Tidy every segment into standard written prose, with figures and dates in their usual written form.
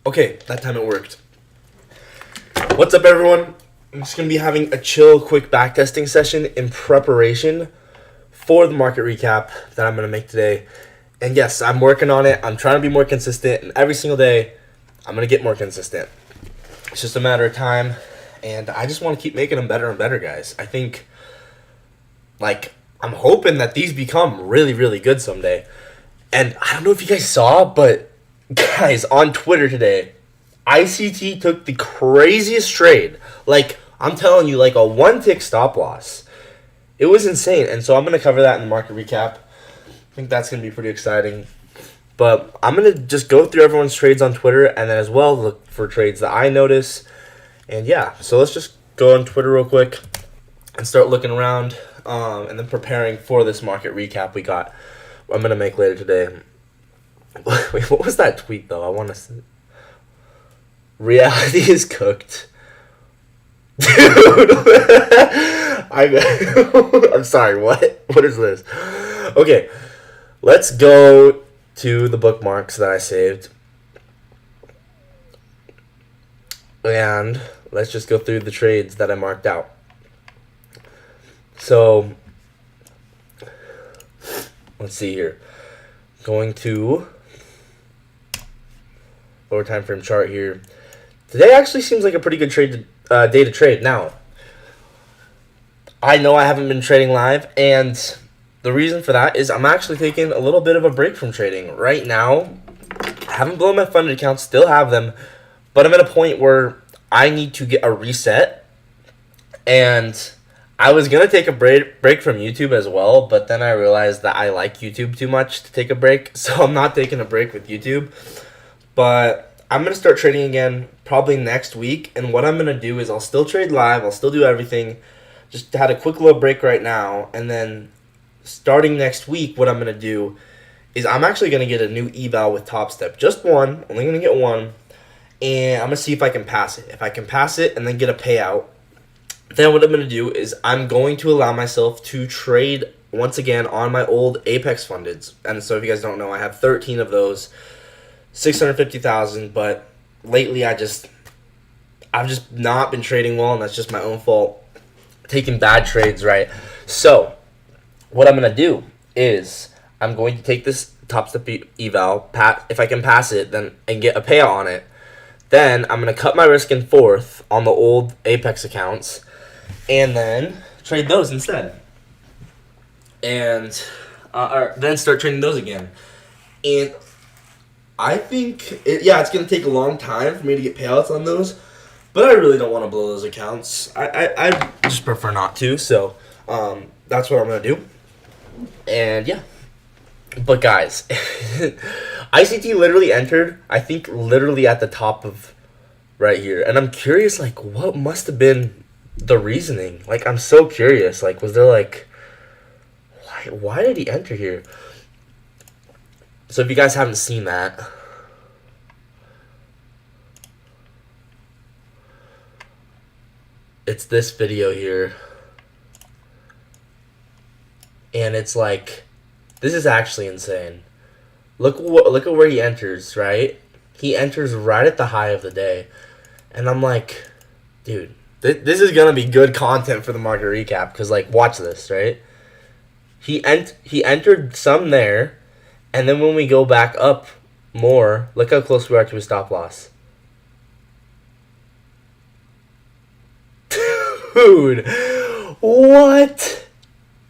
Okay, that time it worked. What's up, everyone? I'm just going to be having a chill, quick backtesting session in preparation for the market recap that I'm going to make today. And yes, I'm working on it. I'm trying to be more consistent, and every single day, I'm going to get more consistent. It's just a matter of time, and I just want to keep making them better and better, guys. I think, I'm hoping that these become really, really good someday. And I don't know if you guys saw, but guys, on Twitter today, ICT took the craziest trade. I'm telling you, a one-tick stop loss. It was insane. And so I'm going to cover that in the market recap. I think that's going to be pretty exciting. But I'm going to just go through everyone's trades on Twitter and then as well look for trades that I notice. And yeah, so let's just go on Twitter real quick and start looking around and then preparing for this market recap I'm going to make later today. Wait, what was that tweet, though? I want to see. Reality is cooked. Dude! I'm sorry, what? What is this? Okay, let's go to the bookmarks that I saved. And let's just go through the trades that I marked out. So, let's see here. Going to lower time frame chart here. Today actually seems like a pretty good day to trade. Now, I know I haven't been trading live, and the reason for that is I'm actually taking a little bit of a break from trading. Right now, I haven't blown my funded accounts, still have them, but I'm at a point where I need to get a reset, and I was going to take a break from YouTube as well, but then I realized that I like YouTube too much to take a break, so I'm not taking a break with YouTube. But I'm going to start trading again probably next week, and what I'm going to do is I'll still trade live, I'll still do everything, just had a quick little break right now, and then starting next week, what I'm going to do is I'm actually going to get a new eval with Top Step. Just one, only going to get one, and I'm going to see if I can pass it. If I can pass it and then get a payout, then what I'm going to do is I'm going to allow myself to trade once again on my old Apex fundeds. And so if you guys don't know, I have 13 of those, 650,000, but lately I've just not been trading well, and that's just my own fault. Taking bad trades, right? So, what I'm going to do is I'm going to take this Top Step eval, if I can pass it, then and get a payout on it. Then I'm going to cut my risk in fourth on the old Apex accounts, and then trade those instead. And then start trading those again. And I think, it's going to take a long time for me to get payouts on those, but I really don't want to blow those accounts. I just prefer not to, so that's what I'm going to do. And yeah. But guys, ICT literally entered, I think, literally at the top of right here. And I'm curious, what must have been the reasoning? I'm so curious. Was there, why did he enter here? So if you guys haven't seen that, it's this video here. And it's this is actually insane. Look at where he enters, right? He enters right at the high of the day. And I'm like, dude, this is going to be good content for the market recap. Because, watch this, right? He entered some there. And then when we go back up more, look how close we are to his stop loss. Dude, what?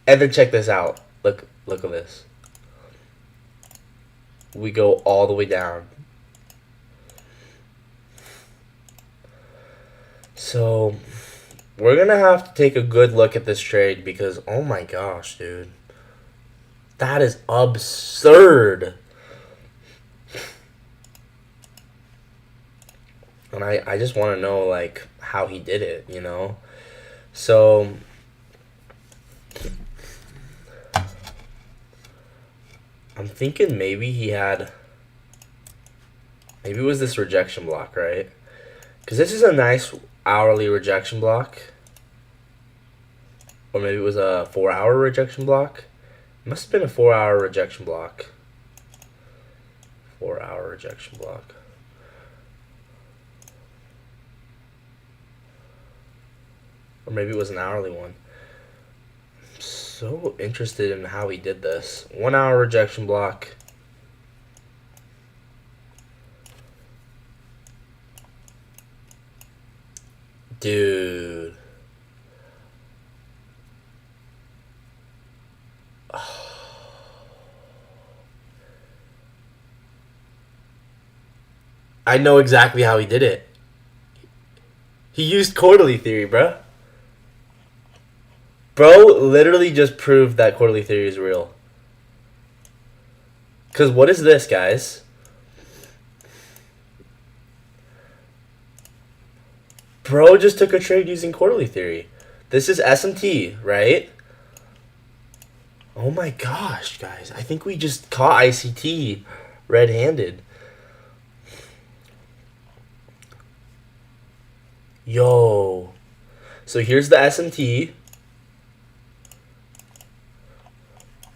And then check this out. Look at this. We go all the way down. So, we're going to have to take a good look at this trade because, oh my gosh, dude. That is absurd. And I just want to know, how he did it, you know? So, I'm thinking maybe it was this rejection block, right? Because this is a nice hourly rejection block. Or maybe it was a 4-hour rejection block. It must have been a 4-hour rejection block. 4-hour rejection block. Or maybe it was an hourly one. I'm so interested in how he did this. 1 hour rejection block. Dude. I know exactly how he did it. He used quarterly theory, bro. Bro literally just proved that quarterly theory is real. Because what is this, guys? Bro just took a trade using quarterly theory. This is SMT, right? Oh my gosh, guys. I think we just caught ICT red-handed. Yo. So here's the SMT.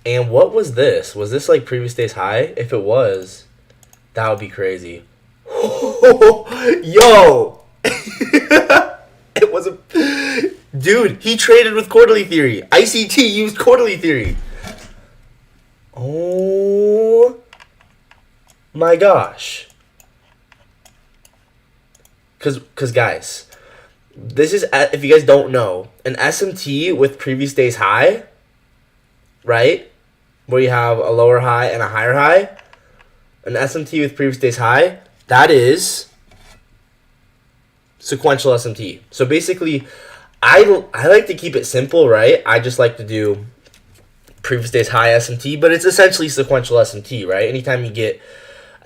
And what was this? Was this like previous day's high? If it was, that would be crazy. Yo. It was a... Dude, he traded with quarterly theory. ICT used quarterly theory. Oh my gosh. Cause guys, this is, if you guys don't know, an SMT with previous day's high, right? Where you have a lower high and a higher high. An SMT with previous day's high, that is sequential SMT. So basically, I like to keep it simple, right? I just like to do previous day's high SMT, but it's essentially sequential SMT, right? Anytime you get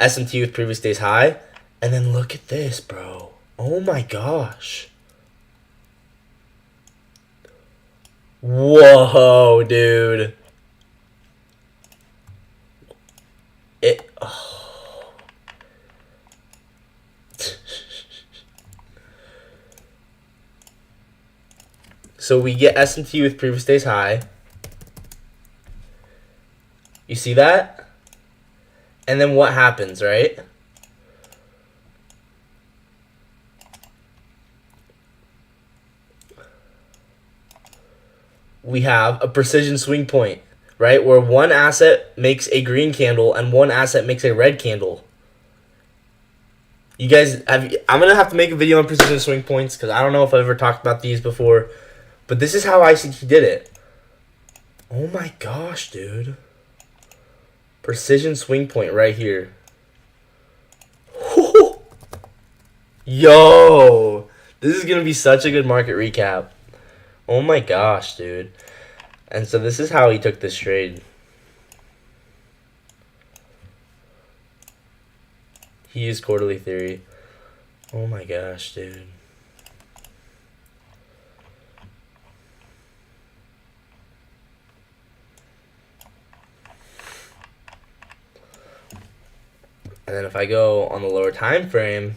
SMT with previous day's high, and then look at this, bro. Oh my gosh. Whoa, dude. It. Oh. So we get SMT with previous day's high. You see that? And then what happens, right? We have a precision swing point, right? Where one asset makes a green candle and one asset makes a red candle. You guys have... I'm going to have to make a video on precision swing points because I don't know if I've ever talked about these before. But this is how ICT did it. Oh my gosh, dude. Precision swing point right here. Yo! This is going to be such a good market recap. Oh my gosh, dude. And so this is how he took this trade. He used quarterly theory. Oh my gosh, dude. And then if I go on the lower time frame,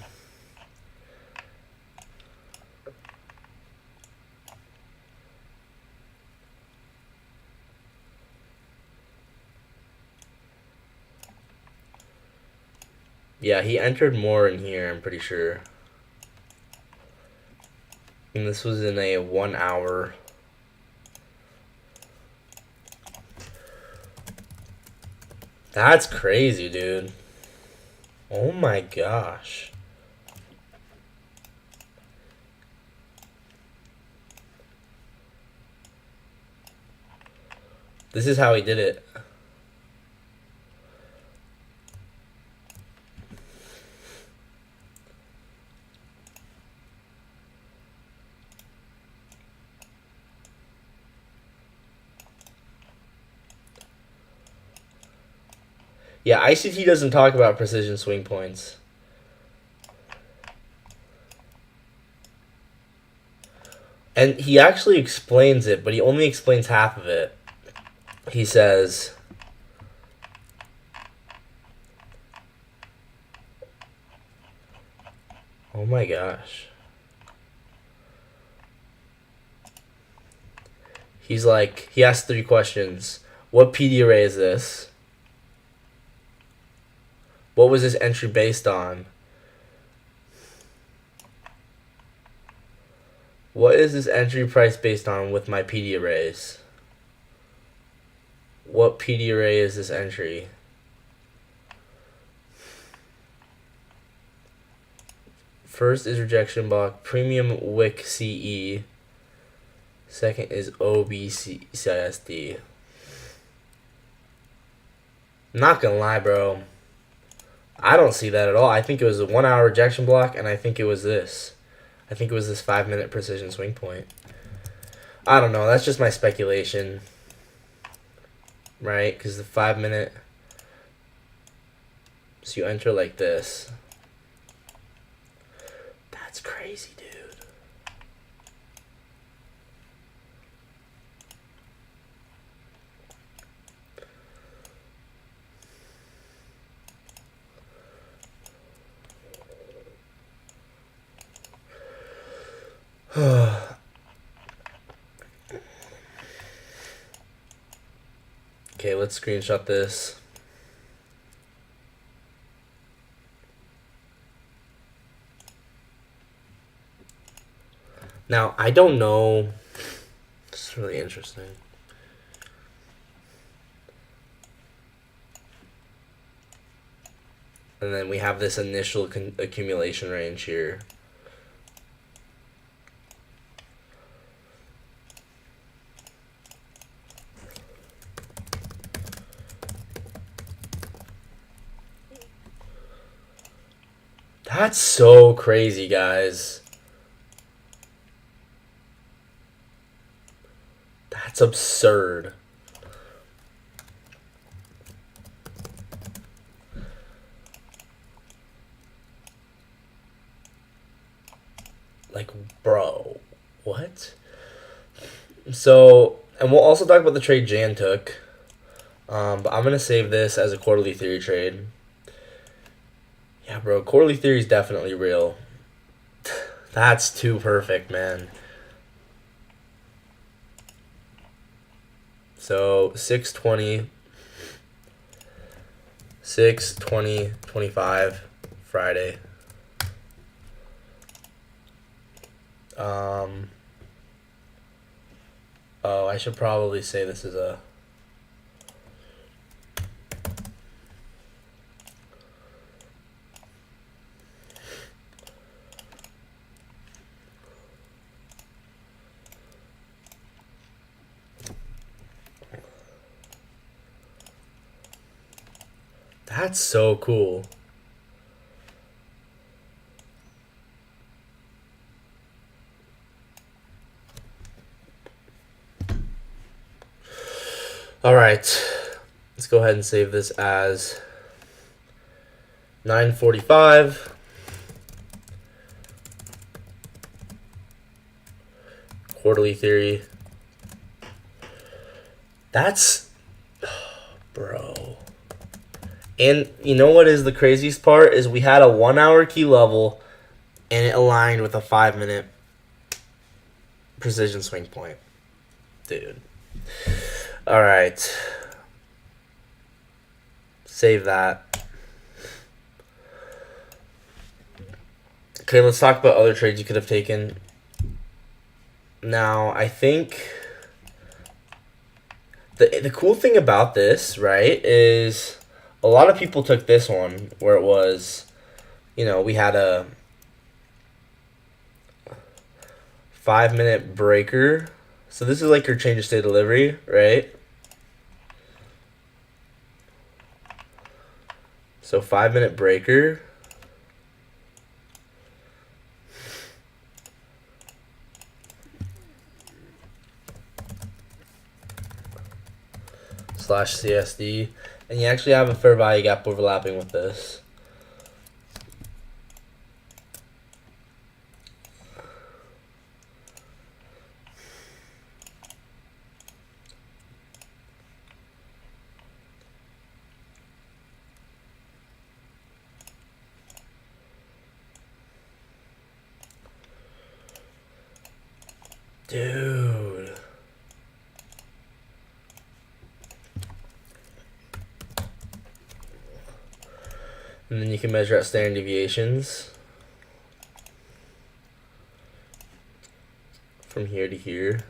yeah, he entered more in here, I'm pretty sure. And this was in a 1 hour. That's crazy, dude. Oh my gosh. This is how he did it. Yeah, ICT doesn't talk about precision swing points. And he actually explains it, but he only explains half of it. He says, oh my gosh. He's like, he asked 3 questions. What PD array is this? What was this entry based on? What is this entry price based on with my PD arrays? What PD array is this entry? First is rejection block, premium wick CE. Second is OBCISD. Not gonna lie, bro. I don't see that at all. I think it was a 1 hour rejection block, and I think it was this. I think it was this 5-minute precision swing point. I don't know. That's just my speculation. Right? Because the 5-minute. So you enter like this. That's crazy, dude. Okay, let's screenshot this. Now, I don't know. It's really interesting. And then we have this initial accumulation range here. That's so crazy, guys. That's absurd. Like, bro, what? So, and we'll also talk about the trade Jan took. But I'm going to save this as a quarterly theory trade. Yeah, bro, quarterly theory is definitely real. That's too perfect, man. So 6/20, 6/20/25, Friday. Oh, I should probably say this is a. That's so cool. All right, let's go ahead and save this as 9:45. Quarterly theory. That's, bro. And you know what is the craziest part is we had a 1 hour key level, and it aligned with a 5-minute precision swing point, dude. All right. Save that. Okay, let's talk about other trades you could have taken. Now, I think the cool thing about this, right, is a lot of people took this one where it was, we had a 5-minute breaker. So this is like your change of state delivery, right? So 5-minute breaker. Slash CSD. And you actually have a fair value gap overlapping with this. Dude. And then you can measure out standard deviations. from here to here.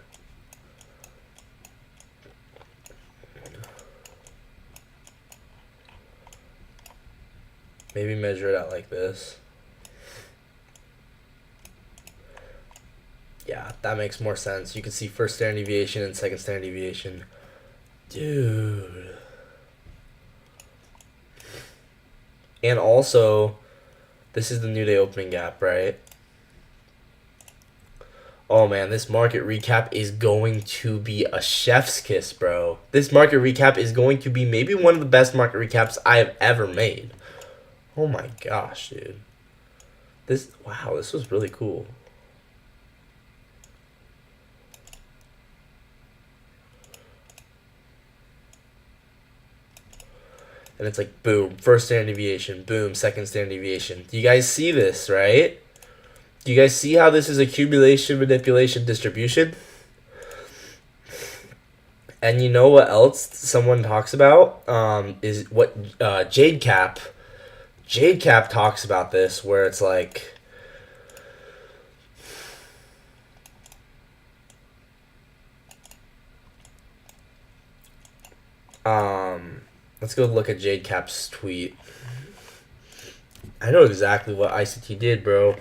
Maybe measure it out like this. Yeah, that makes more sense. You can see first standard deviation and second standard deviation. Dude. And also, this is the New Day opening gap, right? Oh man, this market recap is going to be a chef's kiss, bro. This market recap is going to be maybe one of the best market recaps I have ever made. Oh my gosh, dude. Wow, this was really cool. And it's like, boom, first standard deviation, boom, second standard deviation. Do you guys see this, right? Do you guys see how this is accumulation, manipulation, distribution? And you know what else someone talks about? Is what Jade Cap talks about this, where it's like, let's go look at Jade Cap's tweet. I know exactly what ICT did, bro.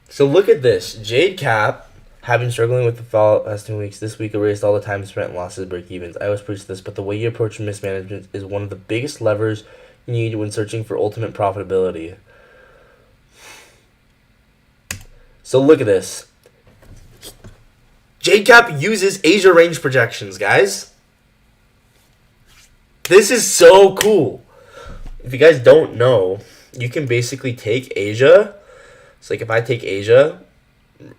So look at this. Jade Cap, having struggling with the last 2 weeks, this week erased all the time spent and losses, break-evens. I always preach this, but the way you approach mismanagement is one of the biggest levers you need when searching for ultimate profitability. So look at this. Jade Cap uses Asia range projections, guys. This is so cool. If you guys don't know, you can basically take Asia. So like if I take Asia,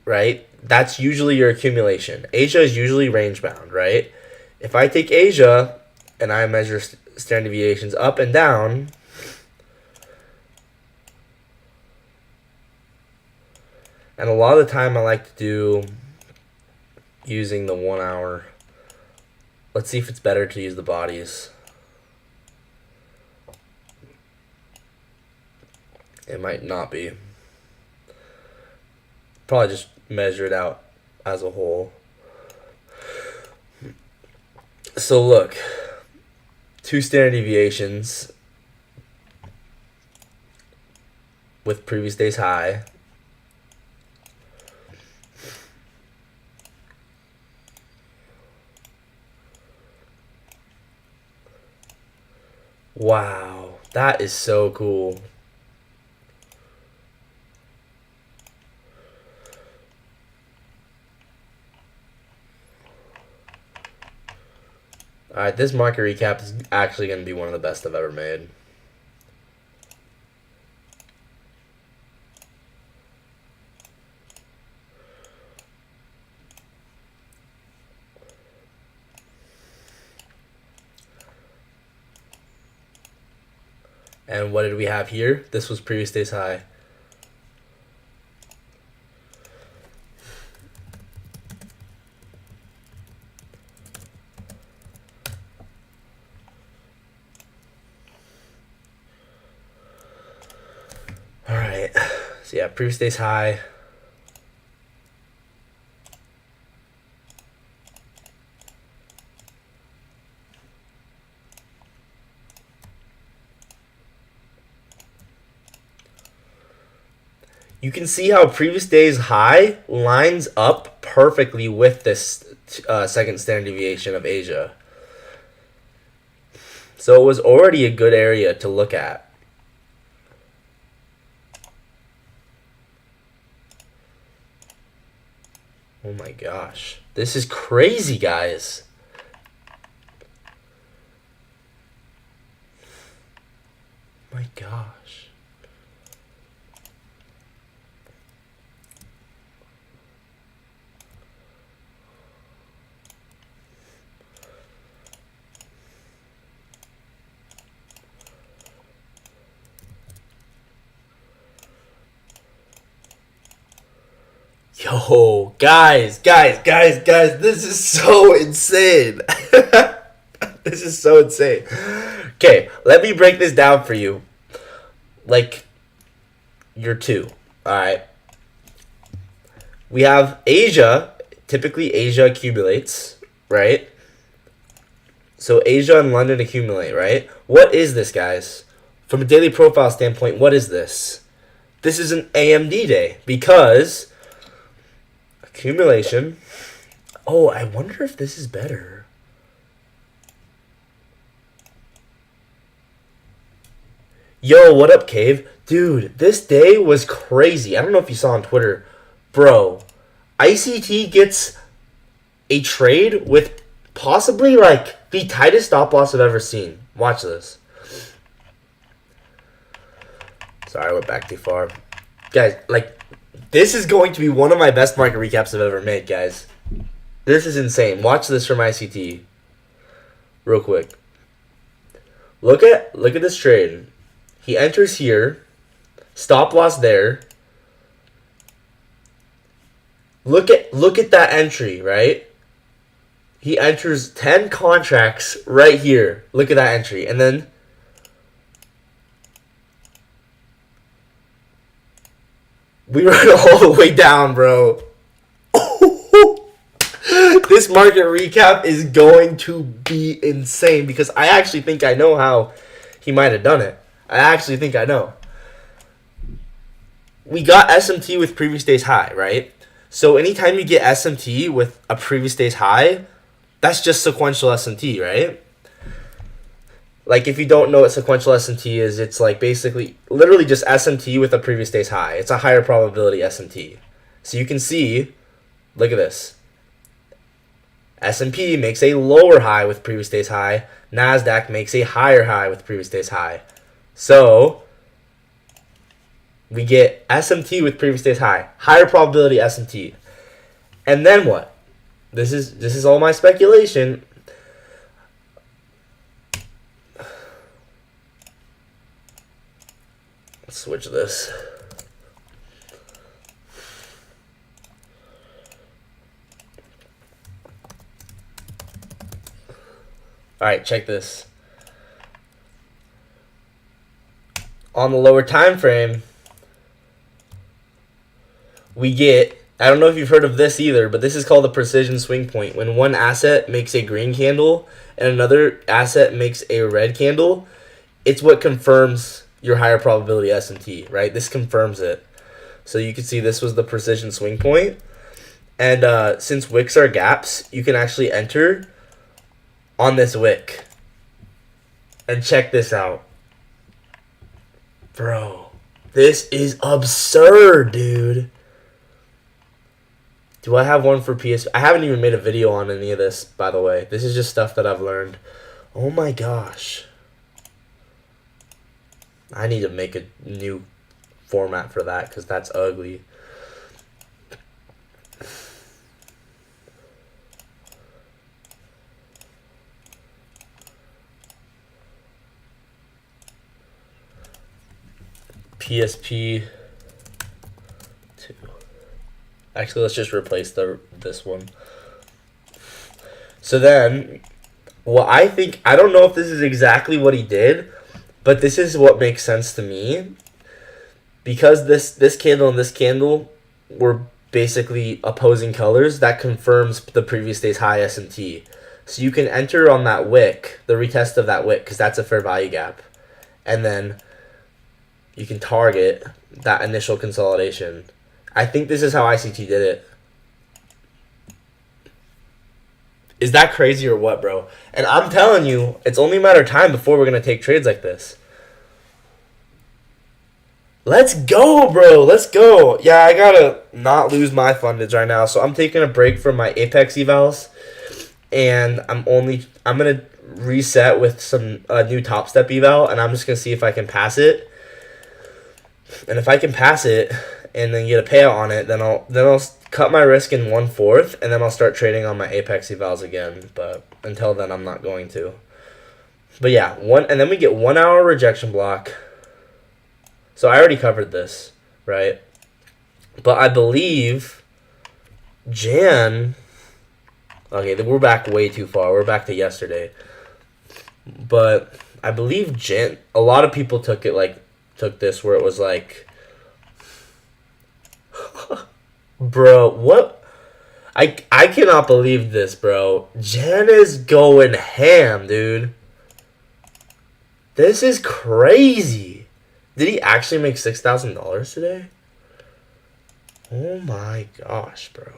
right, that's usually your accumulation. Asia is usually range bound, right? If I take Asia and I measure standard deviations up and down, and a lot of the time I like to do using the 1 hour. Let's see if it's better to use the bodies. It might not be. Probably just measure it out as a whole. So look, 2 standard deviations with previous day's high. Wow, that is so cool. Alright, this market recap is actually going to be one of the best I've ever made. And what did we have here? This was previous day's high. Alright, so yeah, previous day's high. You can see how previous day's high lines up perfectly with this second standard deviation of Asia. So it was already a good area to look at. Oh my gosh. This is crazy, guys. My gosh. Yo, guys, this is so insane. This is so insane. Okay, let me break this down for you. Like, you're 2, alright? We have Asia. Typically, Asia accumulates, right? So Asia and London accumulate, right? What is this, guys? From a daily profile standpoint, what is this? This is an AMD day because accumulation. Oh, I wonder if this is better. Yo, what up, Cave? Dude, this day was crazy. I don't know if you saw on Twitter. Bro, ICT gets a trade with possibly, like, the tightest stop loss I've ever seen. Watch this. Sorry, I went back too far. Guys, like, this is going to be one of my best market recaps I've ever made, guys. This is insane. Watch this from ICT. Real quick. Look at this trade. He enters here. Stop loss there. Look at that entry, right? He enters 10 contracts right here. Look at that entry. And then we run all the way down, bro. This market recap is going to be insane because I actually think I know how he might have done it. I actually think I know. We got SMT with previous day's high, right? So anytime you get SMT with a previous day's high, that's just sequential SMT, right? Like, if you don't know what sequential SMT is, it's like basically literally just SMT with a previous day's high. It's a higher probability SMT. So you can see, look at this. S&P makes a lower high with previous day's high. NASDAQ makes a higher high with previous day's high. So we get SMT with previous day's high. Higher probability SMT. And then what? This is all my speculation. Let's switch this. Alright, check this. On the lower time frame, we get, I don't know if you've heard of this either, but this is called the precision swing point. When one asset makes a green candle and another asset makes a red candle, it's what confirms your higher probability S&T, right? This confirms it. So you can see this was the precision swing point. And since wicks are gaps, you can actually enter on this wick. And check this out. Bro, this is absurd, dude. Do I have one for PS? I haven't even made a video on any of this, by the way. This is just stuff that I've learned. Oh my gosh. I need to make a new format for that because that's ugly. PSP 2. Actually, let's just replace this one. So then, well, I don't know if this is exactly what he did, but this is what makes sense to me. Because this candle and this candle were basically opposing colors, that confirms the previous day's high S&T. So you can enter on that wick, the retest of that wick, because that's a fair value gap. And then you can target that initial consolidation. I think this is how ICT did it. Is that crazy or what, bro? And I'm telling you, it's only a matter of time before we're going to take trades like this. Let's go, bro. Let's go. Yeah, I got to not lose my fundage right now. So I'm taking a break from my Apex evals. And I'm going to reset with some new Top Step eval. And I'm just going to see if I can pass it. And if I can pass it and then get a payout on it, then I'll cut my risk in 1/4, and then I'll start trading on my Apex evals again. But until then, I'm not going to. But yeah, and then we get 1 hour rejection block. So I already covered this, right? But I believe Jan. Okay, we're back way too far. We're back to yesterday. But I believe Jan. A lot of people took this where it was like, Bro, what? I cannot believe this, bro. Jan is going ham, dude. This is crazy. Did he actually make $6,000 today? Oh my gosh, bro.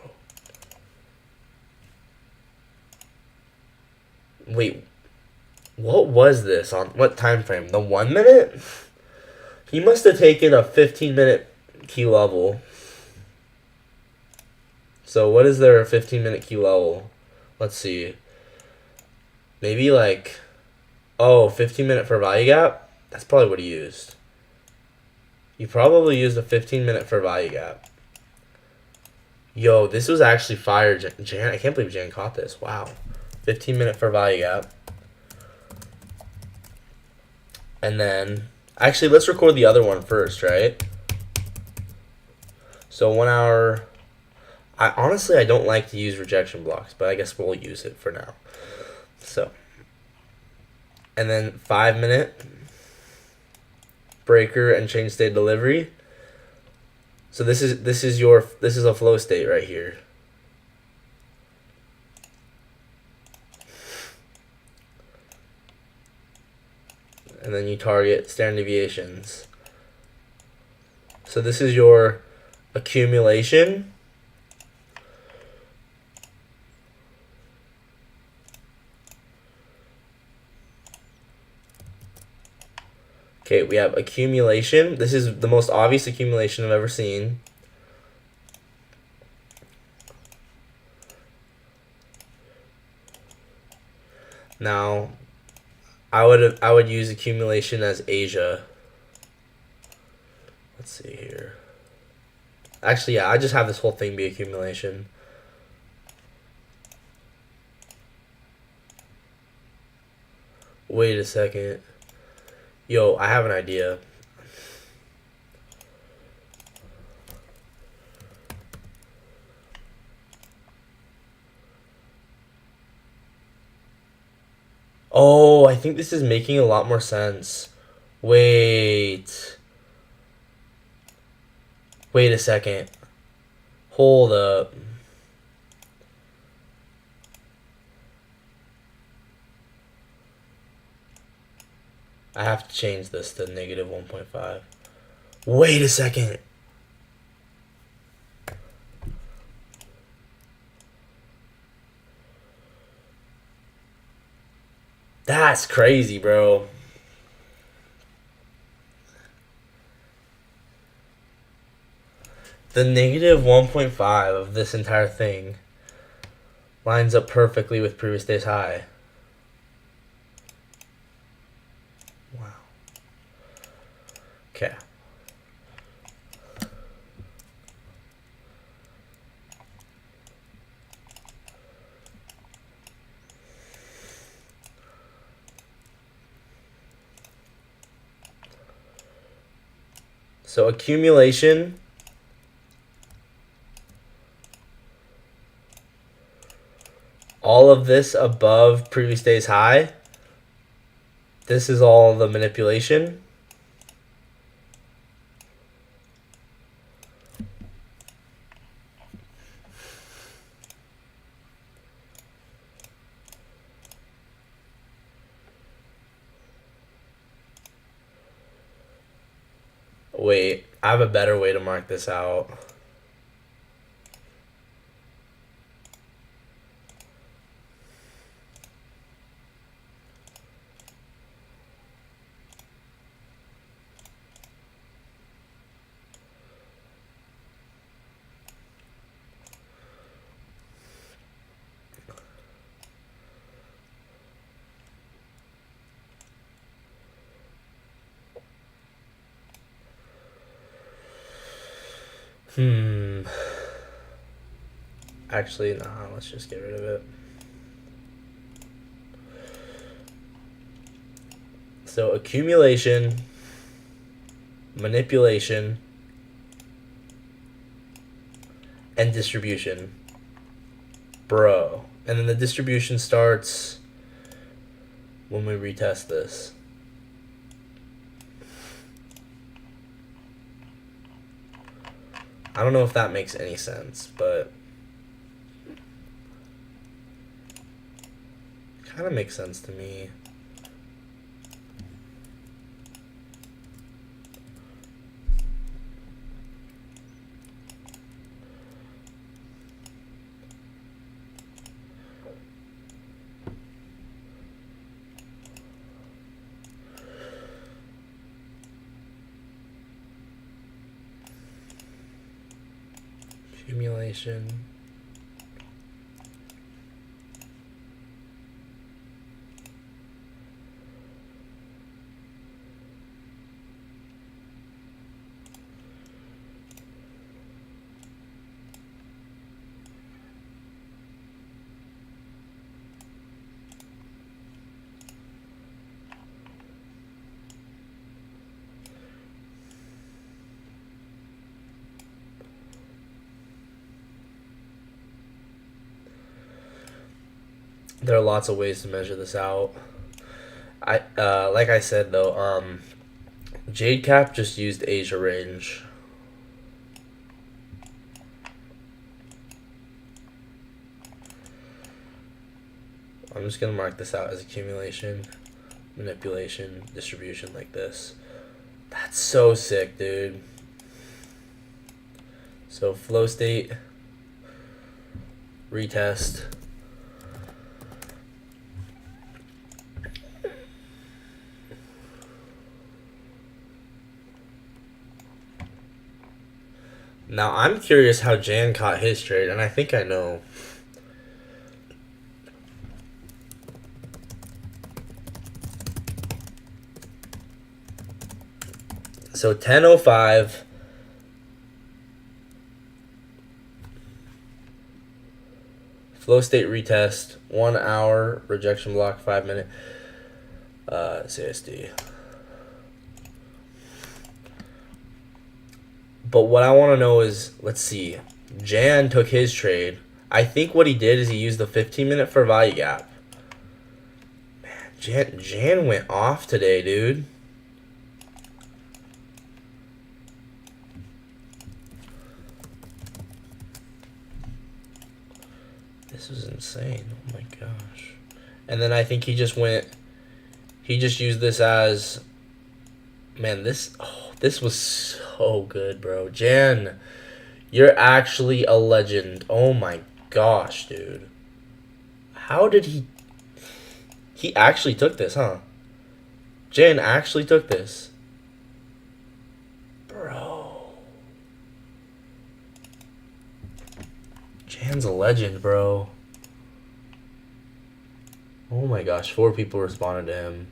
Wait, what was this on what time frame? The 1 minute? He must have taken a 15-minute key level. So what is their 15-minute key level? Let's see. Maybe like, 15-minute for value gap? That's probably what he used. He probably used a 15-minute for value gap. Yo, this was actually fire. Jan, I can't believe Jan caught this. Wow. 15-minute for value gap. And then, actually, let's record the other one first, right? So 1 hour. I don't like to use rejection blocks, but I guess we'll use it for now. So, and then 5-minute breaker and change state delivery. So this is a flow state right here. And then you target standard deviations. So this is your accumulation. Okay, we have accumulation. This is the most obvious accumulation I've ever seen. Now, I would use accumulation as Asia. Let's see here. Actually, yeah, I just have this whole thing be accumulation. Wait a second. Yo, I have an idea. Oh, I think this is making a lot more sense. Wait. Wait a second. Hold up. I have to change this to negative 1.5. Wait a second. That's crazy, bro. The negative 1.5 of this entire thing lines up perfectly with previous day's high. Wow. Okay. So accumulation. All of this above previous day's high. This is all the manipulation. Wait, I have a better way to mark this out. Actually, nah, let's just get rid of it. So accumulation, manipulation, and distribution. Bro. And then the distribution starts when we retest this. I don't know if that makes any sense, but kind of makes sense to me. Accumulation. There are lots of ways to measure this out. Like I said though, JadeCap just used Asia range. I'm just gonna mark this out as accumulation, manipulation, distribution like this. That's so sick, dude. So flow state, retest. Now I'm curious how Jan caught his trade, and I think I know. So 10:05. Flow state retest, 1 hour, rejection block, 5 minute. CSD. But what I want to know is, let's see. Jan took his trade. I think what he did is he used the 15-minute for value gap. Man, Jan went off today, dude. This was insane. Oh my gosh. And then I think he just used this as, man, this was so good, bro. Jan, you're actually a legend. Oh my gosh, dude. How did he actually took this, huh? Jan actually took this. Bro. Jan's a legend, bro. Oh my gosh, 4 people responded to him.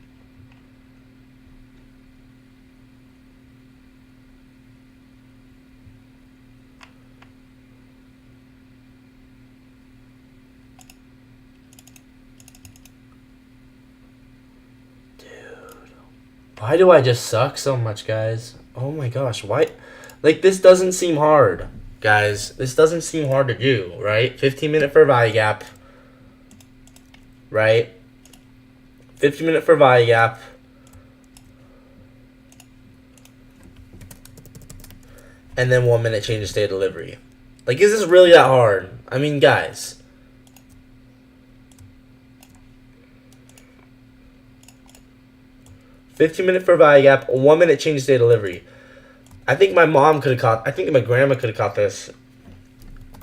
Why do I just suck so much, guys? Oh my gosh, why? Like, this doesn't seem hard, guys. This doesn't seem hard to do, right? 15-minute for value gap, right? 15-minute for value gap. And then 1 minute change of state of delivery. Like, is this really that hard? I mean, guys. $15-minute for value gap, 1 minute change of state of delivery. I think my mom could have caught. I think my grandma could have caught this.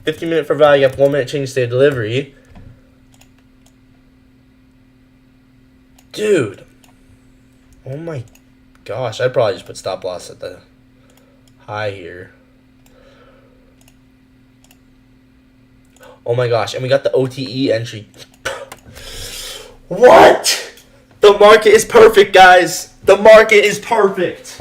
15-minute for value gap, 1 minute change of state of delivery. Dude. Oh my gosh. I'd probably just put stop loss at the high here. Oh my gosh. And we got the OTE entry. What? The market is perfect, guys. The market is perfect.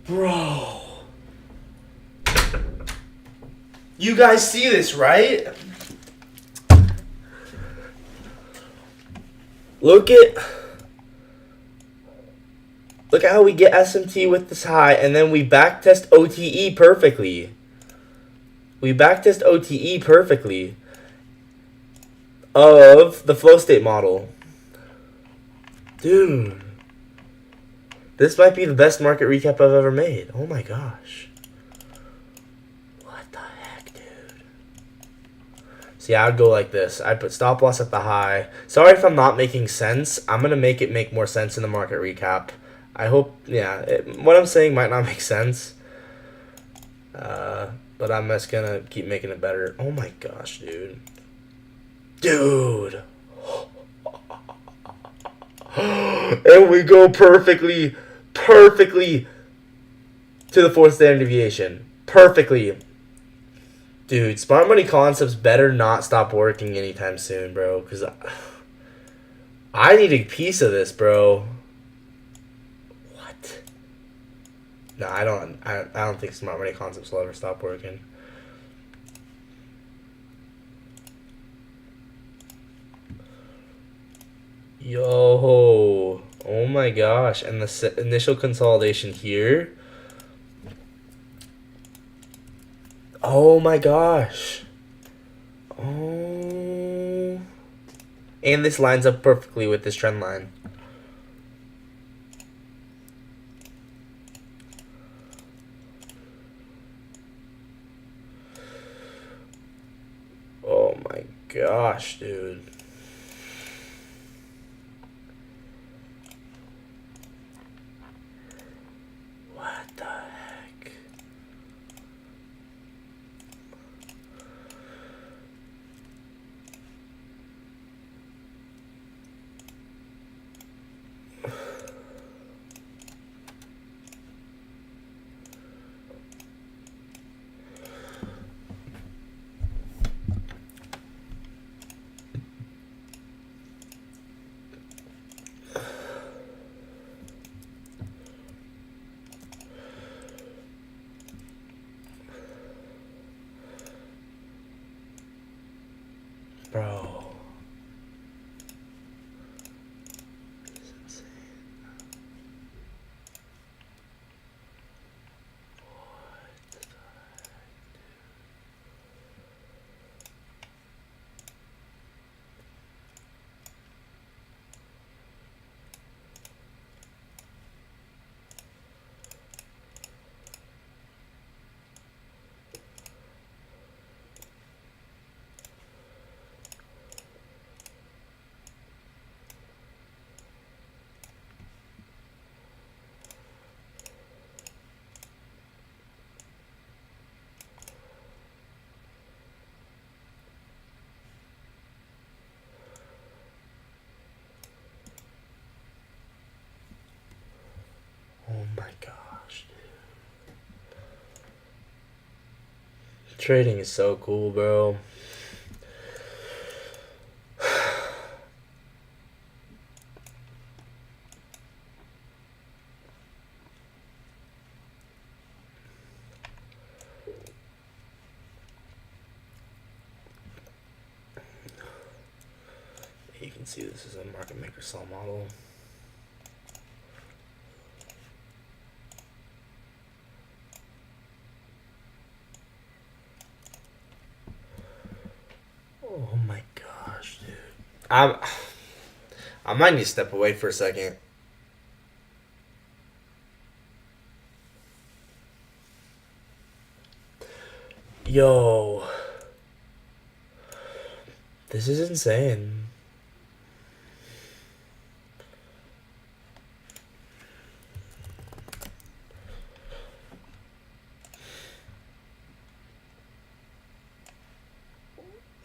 Bro. You guys see this, right? Look at how we get SMT with this high, and then we backtest OTE perfectly. We backtest OTE perfectly of the flow state model. Dude. This might be the best market recap I've ever made. Oh my gosh. What the heck, dude? See, I would go like this. I'd put stop loss at the high. Sorry if I'm not making sense. I'm going to make it make more sense in the market recap. I hope, yeah, what I'm saying might not make sense. But I'm just going to keep making it better. Oh my gosh, dude. Dude. And we go perfectly to the fourth standard deviation. Perfectly. Dude, smart money concepts better not stop working anytime soon, bro. Because I need a piece of this, bro. What? No, I don't think smart money concepts will ever stop working. Yo. Oh my gosh. And the initial consolidation here. Oh my gosh. Oh. And this lines up perfectly with this trend line. Oh my gosh, dude. What the heck? Bro. This is insane. Oh my gosh, dude. Trading is so cool, bro. You can see this is a market maker sell model. Oh my gosh, dude. I might need to step away for a second. Yo. This is insane.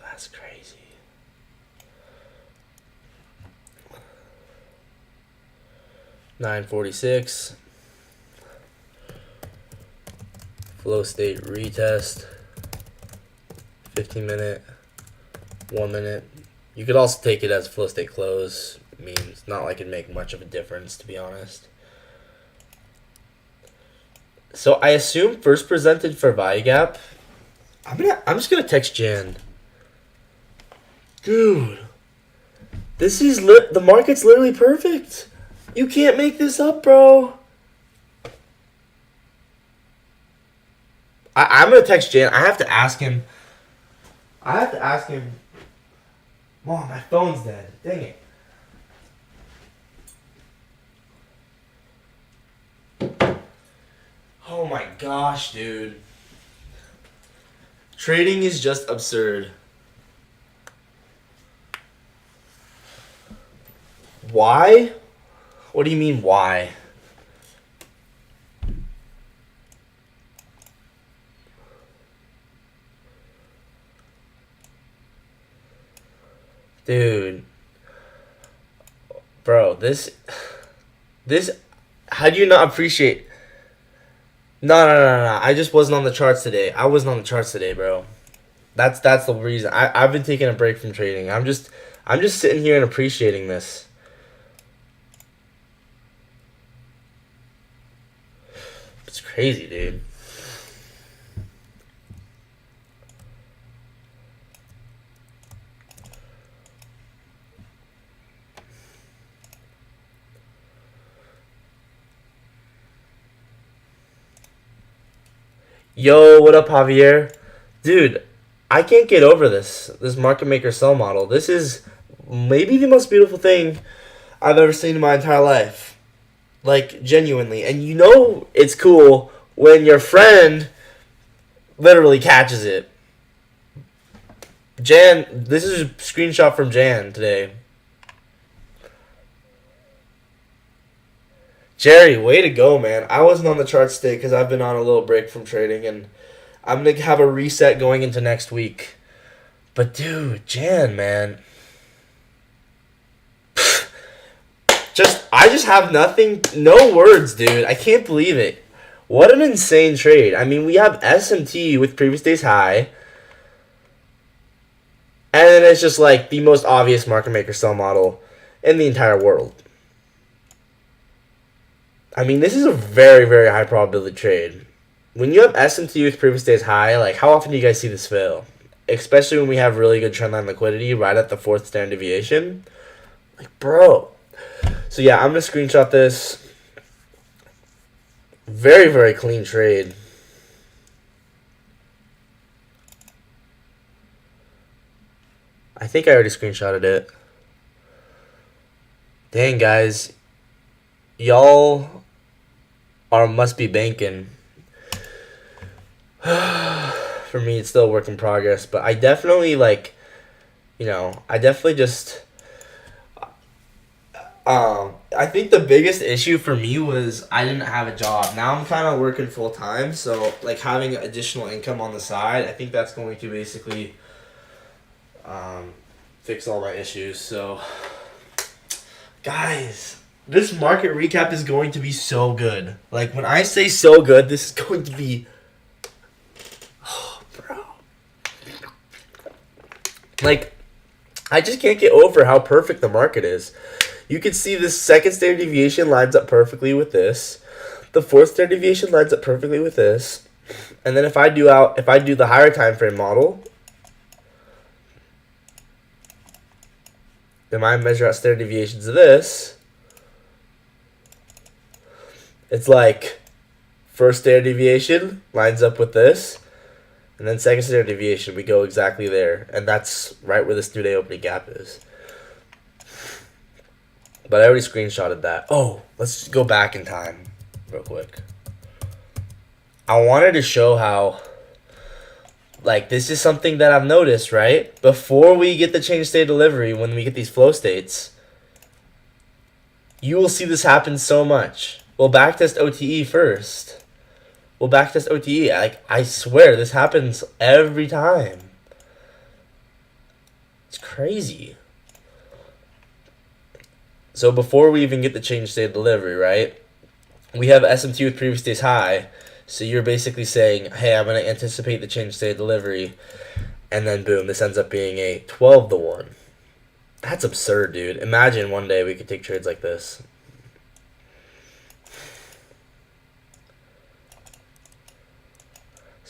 That's crazy. $9.46. Flow state retest. 15-minute. 1 minute. You could also take it as flow state close. I mean, it's not like it'd make much of a difference, to be honest. So I assume first presented for Vigap. I'm just gonna text Jan. Dude, this is the market's literally perfect. You can't make this up, bro. I'm gonna text Jan. I have to ask him. Mom, my phone's dead. Dang it. Oh my gosh, dude. Trading is just absurd. Why? What do you mean, why? Dude. Bro, this, how do you not appreciate? No. I just wasn't on the charts today. I wasn't on the charts today, bro. That's the reason. I've been taking a break from trading. I'm just sitting here and appreciating this. It's crazy, dude. Yo, what up, Javier? Dude, I can't get over this market maker sell model. This is maybe the most beautiful thing I've ever seen in my entire life. Like, genuinely. And you know it's cool when your friend literally catches it. Jan, this is a screenshot from Jan today. Jerry, way to go, man. I wasn't on the charts today because I've been on a little break from trading, and I'm going to have a reset going into next week. But, dude, Jan, man. I just have nothing, no words, dude. I can't believe it. What an insane trade. I mean, we have SMT with previous day's high. And then it's just like the most obvious market maker sell model in the entire world. I mean, this is a very, very high probability trade. When you have SMT with previous day's high, like, how often do you guys see this fail? Especially when we have really good trendline liquidity right at the fourth standard deviation. Like, bro. So, yeah, I'm going to screenshot this. Very, very clean trade. I think I already screenshotted it. Dang, guys. Y'all must be banking. For me, it's still a work in progress. But I definitely, I definitely just... I think the biggest issue for me was I didn't have a job. Now I'm kind of working full time, so like having additional income on the side, I think that's going to basically fix all my issues. So, guys, this market recap is going to be so good. Like when I say so good, this is going to be, oh, bro. Like, I just can't get over how perfect the market is. You can see this second standard deviation lines up perfectly with this. The fourth standard deviation lines up perfectly with this. And then if I do the higher time frame model, then I measure out standard deviations of this. It's like first standard deviation lines up with this. And then second standard deviation, we go exactly there. And that's right where this 2-day opening gap is. But I already screenshotted that. Oh, let's go back in time real quick. I wanted to show how, like, this is something that I've noticed, right? Before we get the change state delivery, when we get these flow states, you will see this happen so much. We'll backtest OTE first. We'll backtest OTE. Like, I swear, this happens every time. It's crazy. So before we even get the change state delivery, right, we have SMT with previous day's high. So you're basically saying, hey, I'm going to anticipate the change state delivery. And then boom, this ends up being a 12-1. That's absurd, dude. Imagine one day we could take trades like this.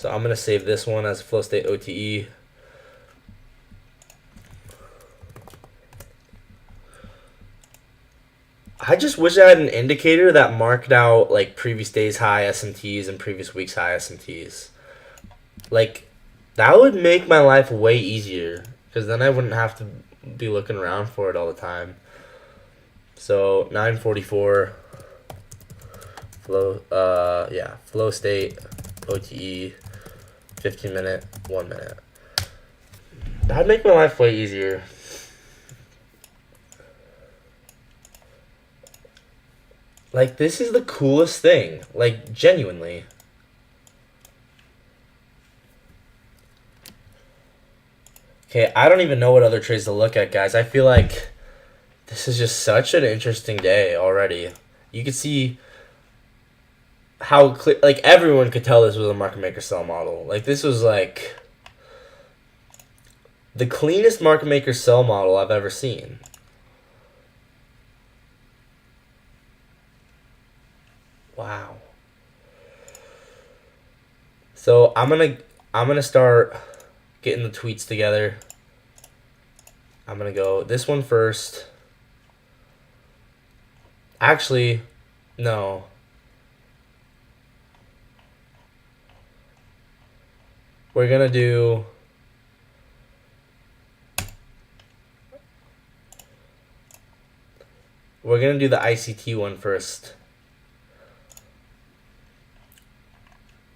So I'm going to save this one as flow state OTE. I just wish I had an indicator that marked out like previous day's high SMTs and previous week's high SMTs. Like, that would make my life way easier because then I wouldn't have to be looking around for it all the time. So 944 flow state OTE 15 minute 1 minute. That'd make my life way easier. Like, this is the coolest thing. Like, genuinely. Okay, I don't even know what other trades to look at, guys. I feel like this is just such an interesting day already. You can see how clear, like, everyone could tell this was a market maker sell model. Like, this was like the cleanest market maker sell model I've ever seen. Wow. So I'm gonna start getting the tweets together. I'm gonna go this one first. Actually, no. We're gonna do the ICT one first.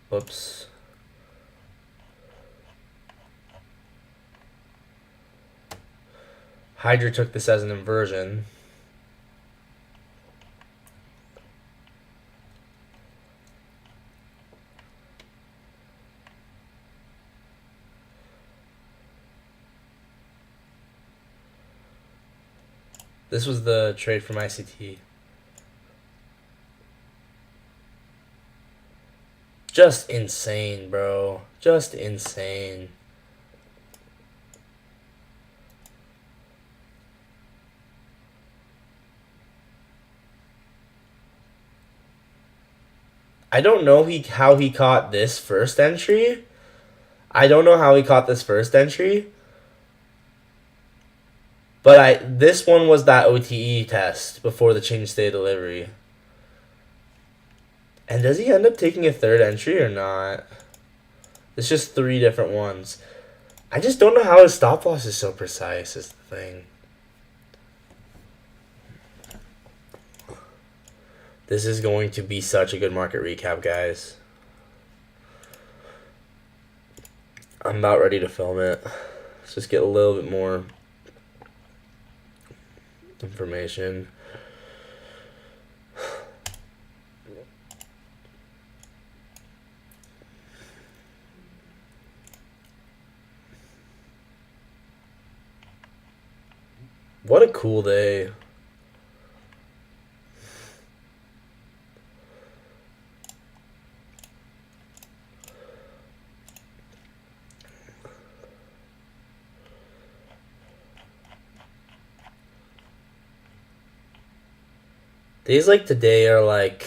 Whoops. Hydra took this as an inversion. This was the trade from ICT. Just insane, bro. Just insane. I don't know how he caught this first entry. But this one was that OTE test before the change state delivery. And does he end up taking a third entry or not? It's just 3 different ones. I just don't know how his stop loss is so precise is the thing. This is going to be such a good market recap, guys. I'm about ready to film it. Let's just get a little bit more information. What a cool day. Days like today are like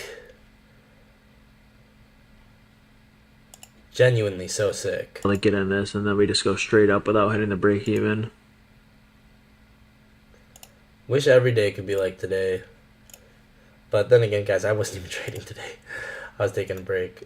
genuinely so sick. Like get in this and then we just go straight up without hitting the break even. Wish every day could be like today. But then again, guys, I wasn't even trading today. I was taking a break.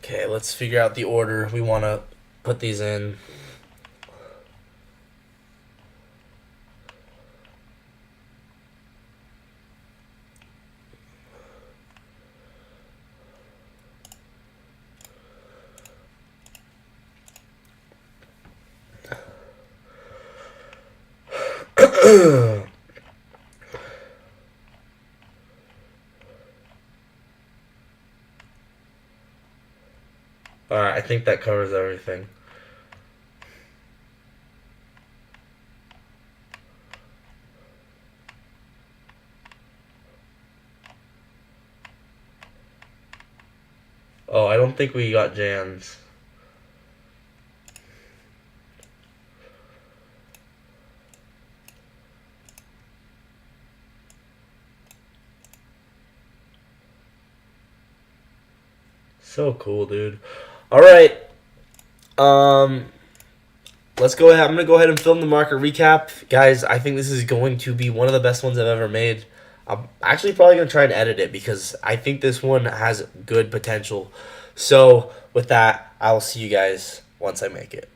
Okay, let's figure out the order we want to put these in. Alright, I think that covers everything. Oh, I don't think we got Jans. So cool, dude. All right. Let's go ahead. I'm gonna go ahead and film the market recap, guys. I think this is going to be one of the best ones I've ever made. I'm actually probably gonna try and edit it because I think this one has good potential. So with that, I'll see you guys once I make it.